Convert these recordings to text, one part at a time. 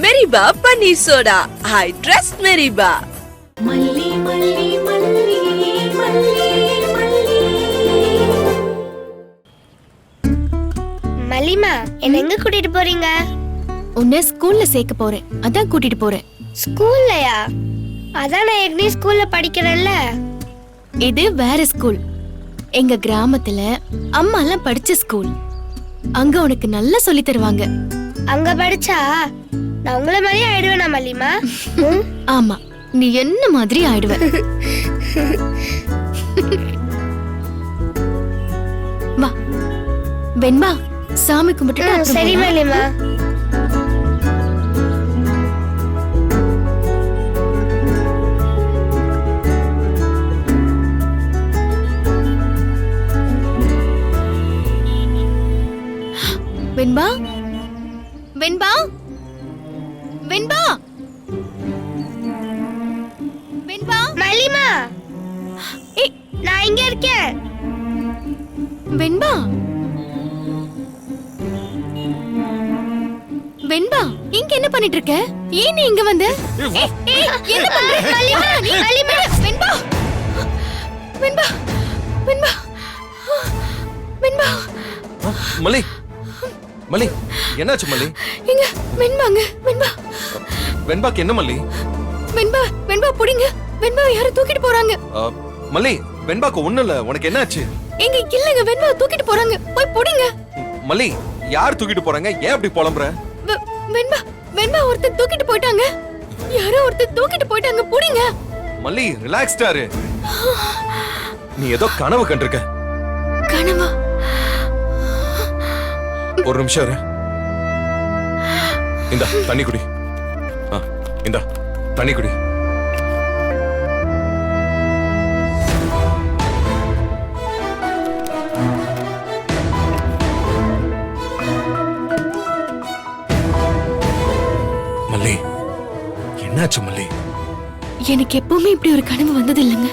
மெரிபா paneer soda. I trust மெரிபா. மல்லி மல்லி மல்லி மல்லி மல்லி. மல்லிமா, என்ன எங்க கூட்டிட்டு போறீங்க? உன்னை ஸ்கூல்ல சேர்க்க போறேன், அதான் கூட்டிட்டு போறேன். ஸ்கூல்லயா? அதான் நான் ஏற்கனவே ஸ்கூல்ல படிக்கிறேன்ல. இது வேற ஸ்கூல். எங்க கிராமத்துல அம்மா எல்லாம் படிச்ச ஸ்கூல். அங்க உனக்கு நல்லா சொல்லி தருவாங்க. அங்க படிச்சா நான் உங்கள மாதிரி ஆயிடுவேனா மல்லிமா? ஆமா, நீ என்ன மாதிரி ஆயிடுவ. வா வெண்பா, சாமி கும்பிட்டு சரி மல்லிமா. வெண்பா, வெண்பா, வெண்பா, வெண்பா. மல்லிமா, ஏய், நான் இங்க இருக்கேன். வெண்பா, வெண்பா, இங்க என்ன பண்ணிட்டு இருக்க? ஏன் நீ இங்க வந்த? ஏய், ஏய், என்ன பண்ற? மல்லிமா, மல்லிமா, வெண்பா, வெண்பா, வெண்பா, வெண்பா. மல்லி, மல்லி, என்னாச்சு மல்லி? இங்க வெண்பாங்க, வெண்பா. வெண்பாக்கு என்ன மல்லி? வெண்பா, வெண்பா புடிங்க. வெண்பா யாரோ தூக்கிட்டு போறாங்க. மல்லி, வெண்பாக்கு ஒண்ணும் இல்ல, உனக்கு என்னாச்சு? எங்க இல்லங்க, வெண்பா தூக்கிட்டு போறாங்க, போய் புடிங்க. மல்லி, யார் தூக்கிட்டு போறாங்க? ஏன் அப்படி புலம்புற? வெண்பா, வெண்பா ஒருத்தர் தூக்கிட்டு போயிட்டாங்க. யாரோ ஒருத்தர் தூக்கிட்டு போயிட்டாங்க, புடிங்க. மல்லி, ரிலாக்ஸ்டா இரு. நீ ஏதோ கனவு கண்டிருக்க. கனவா? ஒரு நிமிஷம் இரு. இந்தா தண்ணி குடி. இந்தா தண்ணி குடி. மல்லி, என்னாச்சு மல்லி? எனக்கு எப்பவுமே இப்படி ஒரு கனவு வந்தது இல்லைங்க.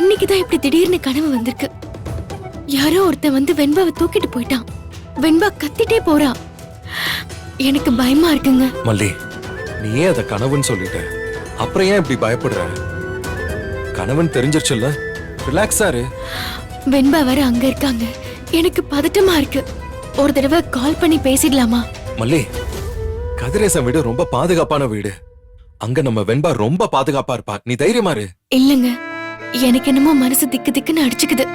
இன்னைக்குதான் இப்படி திடீர்னு கனவு வந்திருக்கு. யாரோ ஒருத்தன் வந்து வெண்பாவை தூக்கிட்டு போயிட்டான். வெண்பா கத்திட்டே போறா. எனக்கு பயமா இருக்குங்க. மல்லி, நீ ஏன் அத கனவுன்னு சொல்லிட்ட? அப்புறம் ஏன் இப்படி பயப்படுற? கனவுன்னு தெரிஞ்சிருச்சுல்ல, ரிலாக்ஸா இரு. வெண்பா வேற அங்க இருக்காங்க. எனக்கு பதட்டமா இருக்கு. ஒரு தடவை கால் பண்ணி பேசிடலாமா? மல்லி, கதிரேசன் வீடு ரொம்ப பாதுகாப்பான வீடு. அங்க நம்ம வெண்பா ரொம்ப பாதுகாப்பா இருப்பா. நீ தைரியமா இரு. இல்லங்க, எனக்கு என்னமோ மனசு திக்கு திக்குன்னு அடிச்சுக்குது.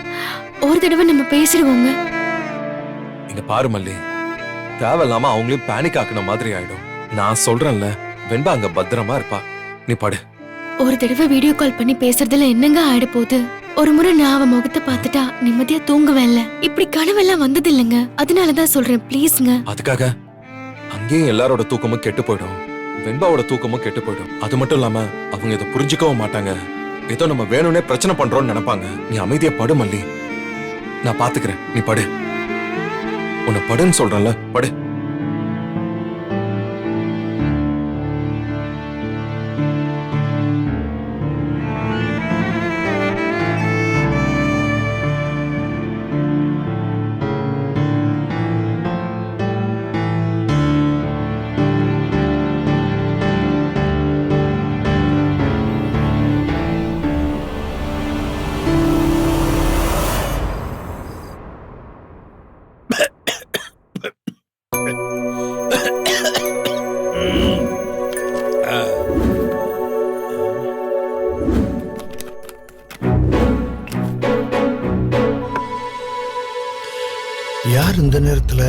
ஒரு தடவை நம்ம பேசிடுவோங்க. இங்க பாரு மல்லி, தேவையில்லாம அவங்களையும் பேனிக் ஆக்குன மாதிரி ஆயிடும். நான் சொல்றேன்ல, வெண்பா அங்க பத்திரமா இருப்பா. நீ படு. ஒரு தடவை வீடியோ கால் பண்ணி பேசுறதுல என்னங்க ஆயிட போகுது? ஒரு முறை நான் அவ முகத்தை பார்த்துட்டா நிம்மதியா தூங்குவேன்ல. இப்படி கனவெல்லாம் வந்தது இல்லைங்க, அதனாலதான் சொல்றேன், ப்ளீஸ்ங்க. அதுக்காக அங்கேயும் எல்லாரோட தூக்கமும் கெட்டு போயிடும், வெண்பாவோட தூக்கமும் கெட்டு போயிடும். அது மட்டும் இல்லாம அவங்க இதை புரிஞ்சுக்கவும் மாட்டாங்க. ஏதோ நம்ம வேணும்னே பிரச்சனை பண்றோம்னு நினைப்பாங்க. நீ அமைதியா படு மல்லி, நான் பாத்துக்கிறேன். நீ படு. உன்னை படுன்னு சொல்றேன்ல, படு. யார் இந்த நேரத்துல?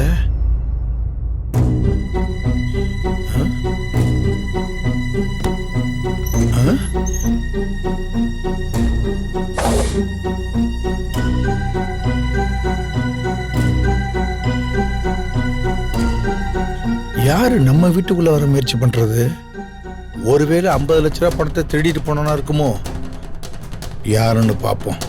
யாரு நம்ம வீட்டுக்குள்ள வர முயற்சி பண்றது? ஒருவேளை 50 லட்ச ரூபாய் பணத்தை திருடிட்டு போனா இருக்குமோ? யாருன்னு பாப்போம்.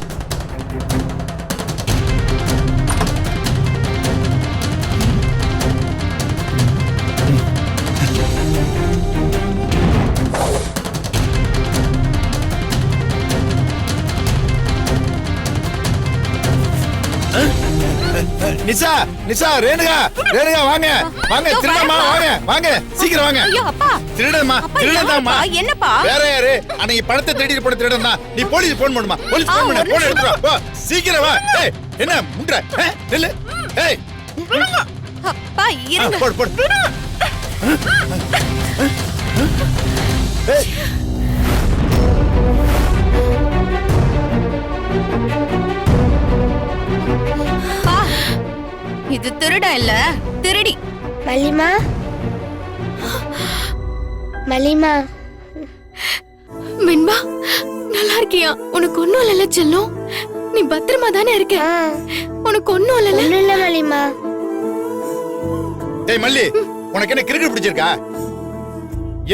நிசா, நிசா, ரேணுகா, ரேணுகா வாங்க, வாங்க, திரும்பமா வாங்க, வாங்க, சீக்கிரம் வாங்க. ஐயோ அப்பா திருடன்மா, அப்பா, திருடன்தாம்மா. யாருப்பா? என்னப்பா வேற யாரு? அன்னைக்கு பணத்தை திருடிட்டு போன திருடன் தான். நீ போலீஸ் போன் பண்ணுமா? போலீஸ் போன் பண்ணு. போன் எடுத்து வா. போ, சீக்கிரம் வா. ஏய், என்ன முண்ட்ற? நில்லு. ஏய், அப்பா இருங்க போடு போடு. ஏய், அப்பா, இது திருட இல்ல திருடி. மல்லிமா மல்லிமா வெண்பா நல்லா இருக்கியா? உனக்கு ஒண்ணும் இல்லைல்ல செல்லம்? நீ பத்திரமா தானே இருக்க? ஆ, உனக்கு ஒண்ணும் இல்லைல்ல? ஒண்ணும் இல்ல மல்லிமா. ஏய் மல்லி, உனக்கு என்ன கிரிக்கெட் பிடிச்சிருக்கா?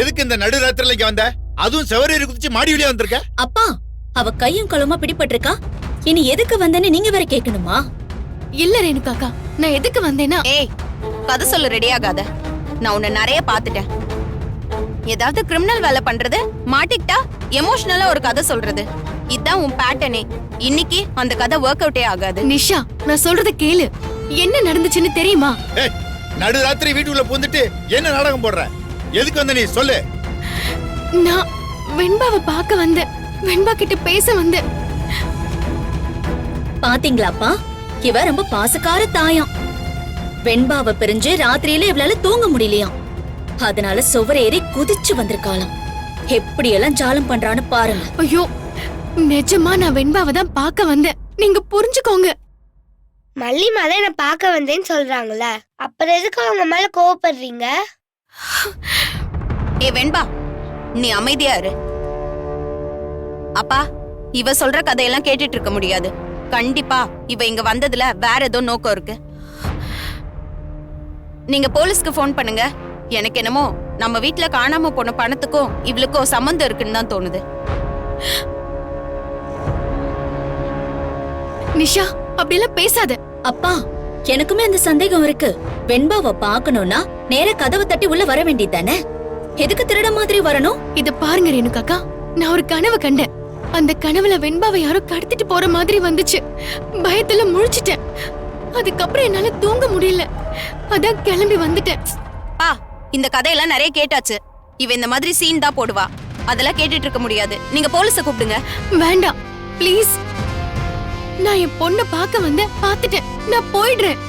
எதுக்கு இந்த நடு ராத்திரில இங்க வந்த? அதுவும் செவரேறி குதிச்சு மாடி வழியா வந்திருக்க? அப்பா அவ கையும் களுமா பிடிபட்டிருக்கா. இனி எதுக்கு வந்தேன்னு நீங்க வேற கேட்கணுமா? இல்ல ரேணுகாக்கா, நான் எதுக்கு வந்தேன்னா ஏய் கதை சொல்ல ரெடி ஆகாத. நான் உன்னை நிறைய பாத்துட்டேன். ஏதாவது கிரிமினல் வேலை பண்றது, மாட்டிக்கிட்டா எமோஷனலா ஒரு கதை சொல்றது, இதான் உன் பேட்டர்னே. இன்னைக்கு அந்த கதை ஒர்க் அவுட்டே ஆகாது. நிஷா, நான் சொல்றத கேளு. என்ன நடந்துச்சுன்னு தெரியுமா? ஏய், நடு ராத்திரி வீட்டுக்குள்ள புந்துட்டு என்ன நாடகம் போடுற? எதுக்கு வந்த நீ சொல்லு. நான் வெண்பாவை பார்க்க வந்தேன். வெண்பா கிட்ட பேச வந்தேன். பாத்தீங்களாப்பா, இவ ரொம்ப பாசக்கார தாயாம். வெண்பாவை பிரிஞ்சு ராத்திரியில இவளால தூங்க முடியலையாம். அதனால சுவரேறி குதிச்சு வந்திருக்காளாம். எப்படி எல்லாம் ஜாலம் பண்றான்னு பாருங்க. ஐயோ, நிஜமா நான் வெண்பாவை தான் பார்க்க வந்தேன். நீங்க புரிஞ்சுக்கோங்க. மல்லிமா தான் என்ன பார்க்க வந்தேன்னு சொல்றாங்கல்ல, அப்புறம் எதுக்கு அவங்க மேல கோவப்படுறீங்க? ஏ வெண்பா, நீ அமைதியா இரு. அப்பா, இவ சொல்ற கதையெல்லாம் கேட்டுட்டு இருக்க முடியாது. கண்டிப்பா இவ இங்க வந்ததுல வேற ஏதோ நோக்கம் இருக்கு. நீங்க போலீஸ்க்கு போன் பண்ணுங்க. எனக்கு என்னமோ நம்ம வீட்ல காணாம போன பணத்துக்கும் இவளுக்கும் சம்பந்தம் இருக்குன்னு தான் தோணுது. நிஷா, அப்படியெல்லாம் பேசாத. அப்பா எனக்குமே அந்த சந்தேகம் இருக்கு. வெண்பாவை பார்க்கணும்னா நேர கதவை தட்டி உள்ள வர வேண்டியதானே? எதுக்கு திருட மாதிரி வரணும்? இத பாருங்க ரேணுகாக்கா, நான் ஒரு கனவு கண்டேன். அந்த கனவுல வெண்பாவை யாரோ கடத்திட்டு போற மாதிரி வந்துச்சு. பயத்துல முழிச்சிட்டேன். அதுக்கப்புறம் என்னால தூங்க முடியல. அதான் கிளம்பி வந்துட்டேன். பா, இந்த கதையெல்லாம் நிறைய கேட்டாச்சு. இவ இந்த மாதிரி சீன் தான் போடுவா. அதெல்லாம் கேட்டுட்டு இருக்க முடியாது. நீங்க போலீஸ கூப்பிடுங்க. வேண்டாம் ப்ளீஸ். நான் என் பொண்ணை பார்க்க வந்தேன், பார்த்துட்டேன். நான் போயிடுறேன்.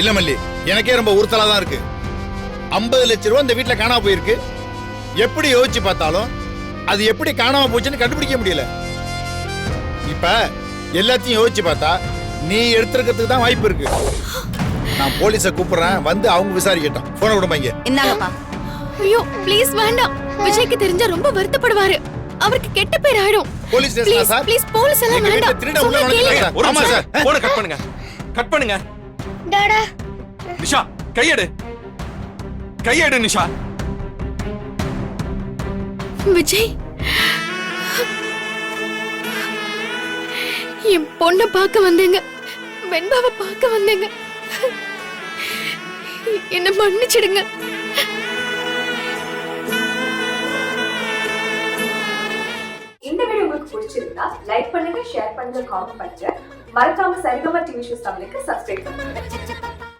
இல்ல மல்லி, எனக்கே ரொம்ப உறுத்தலா தான் இருக்கு. 50 லட்சம் ரூபாய் இந்த வீட்டுல காணாம போயிருக்கு. எப்படி யோசிச்சு பார்த்தாலும் அது எப்படி காணாம போச்சுன்னு கண்டுபிடிக்க முடியல. இப்ப எல்லாத்தையும் யோசிச்சு பார்த்தா நீ எடுத்துக்கிறதுக்கு தான் வாய்ப்பு இருக்கு. நான் போலீஸ கூப்பிடுறேன், வந்து அவங்க விசாரிக்கட்டும். போன விடுமாங்க. இந்தாங்கப்பா. ஐயோ ப்ளீஸ் வேண்டாம். விஜய்க்கு தெரிஞ்சா ரொம்ப வருத்தப்படுவாரு. அவருக்கு கெட்ட பேர் ஆயிடும். போலீஸ் ஸ்டேஷனா ப்ளீஸ் சார்? ப்ளீஸ் போலீஸ் எல்லாம் எங்க வீட்டுல வேண்டாம். திருட உள்ள சொன்னா நுழைஞ்சிட்டாங்க கேளுங்க. சார். ஒரு ஆமா நிமிஷம் சார். போனை கட் பண்ணுங்க. கட் பண்ணுங்க. டாடா, நிஷா, கையெடு. கையெடு நிஷா. விஜய், என் பொண்ணை பார்க்க வந்தேங்க. வெண்பாவை பார்க்க வந்தேங்க. என்ன மன்னிச்சிடுங்க. இந்த வீடியோ உங்களுக்கு பிடிச்சிருந்தா லைக் பண்ணுங்க, ஷேர் பண்ணுங்க, காமெண்ட் பண்ணுங்க. மறக்காம சரிகமா டிவி ஷோஸ் தமிழுக்கு சப்ஸ்கிரைப் பண்ணுங்க.